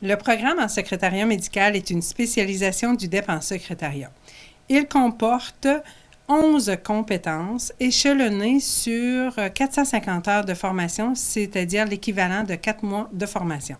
Le programme en secrétariat médical est une spécialisation du DEP en secrétariat. Il comporte 11 compétences échelonnées sur 450 heures de formation, c'est-à-dire l'équivalent de 4 mois de formation.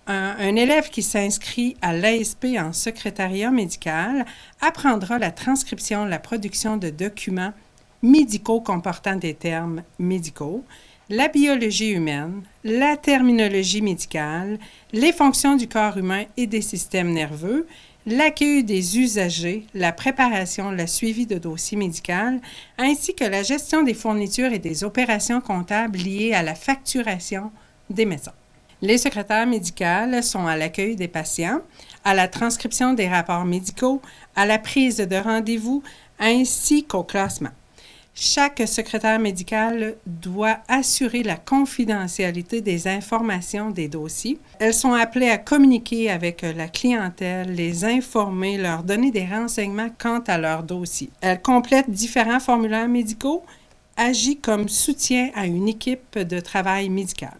Un élève qui s'inscrit à l'ASP en secrétariat médical apprendra la transcription, la production de documents médicaux comportant des termes médicaux, la biologie humaine, la terminologie médicale, les fonctions du corps humain et des systèmes nerveux, l'accueil des usagers, la préparation, le suivi de dossiers médicaux, ainsi que la gestion des fournitures et des opérations comptables liées à la facturation des médecins. Les secrétaires médicales sont à l'accueil des patients, à la transcription des rapports médicaux, à la prise de rendez-vous, ainsi qu'au classement. Chaque secrétaire médical doit assurer la confidentialité des informations des dossiers. Elles sont appelées à communiquer avec la clientèle, les informer, leur donner des renseignements quant à leur dossier. Elles complètent différents formulaires médicaux, agissent comme soutien à une équipe de travail médical.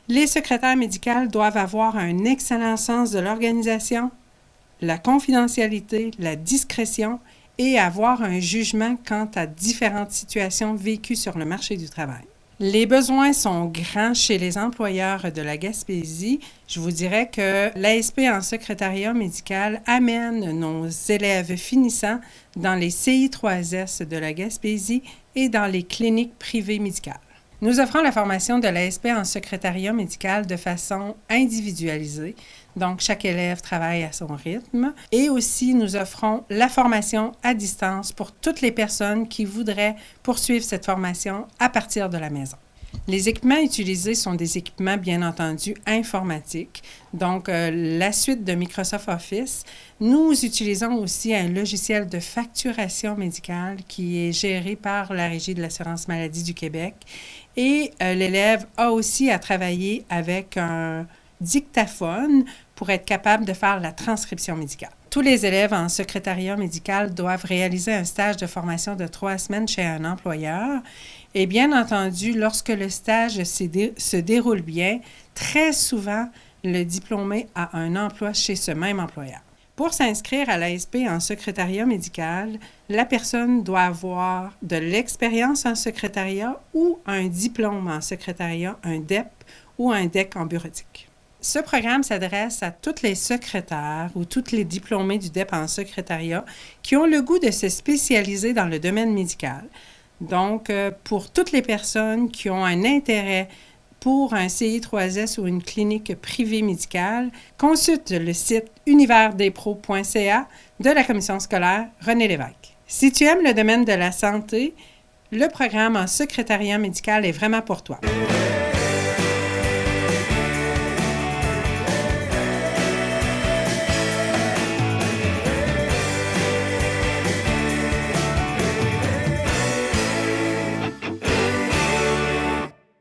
Les secrétaires médicales doivent avoir un excellent sens de l'organisation, la confidentialité, la discrétion et avoir un jugement quant à différentes situations vécues sur le marché du travail. Les besoins sont grands chez les employeurs de la Gaspésie. Je vous dirais que l'ASP en secrétariat médical amène nos élèves finissants dans les CI3S de la Gaspésie et dans les cliniques privées médicales. Nous offrons la formation de l'ASP en secrétariat médical de façon individualisée. Donc, chaque élève travaille à son rythme. Et aussi, nous offrons la formation à distance pour toutes les personnes qui voudraient poursuivre cette formation à partir de la maison. Les équipements utilisés sont des équipements, bien entendu, informatiques. Donc, la suite de Microsoft Office. Nous utilisons aussi un logiciel de facturation médicale qui est géré par la Régie de l'assurance maladie du Québec. Et l'élève a aussi à travailler avec un dictaphone pour être capable de faire la transcription médicale. Tous les élèves en secrétariat médical doivent réaliser un stage de formation de 3 semaines chez un employeur. Et bien entendu, lorsque le stage se déroule bien, très souvent, le diplômé a un emploi chez ce même employeur. Pour s'inscrire à l'ASP en secrétariat médical, la personne doit avoir de l'expérience en secrétariat ou un diplôme en secrétariat, un DEP ou un DEC en bureautique. Ce programme s'adresse à tous les secrétaires ou tous les diplômés du DEP en secrétariat qui ont le goût de se spécialiser dans le domaine médical. Donc, pour toutes les personnes qui ont un intérêt pour un CI3S ou une clinique privée médicale, consulte le site universdespros.ca de la commission scolaire René Lévesque. Si tu aimes le domaine de la santé, le programme en secrétariat médical est vraiment pour toi.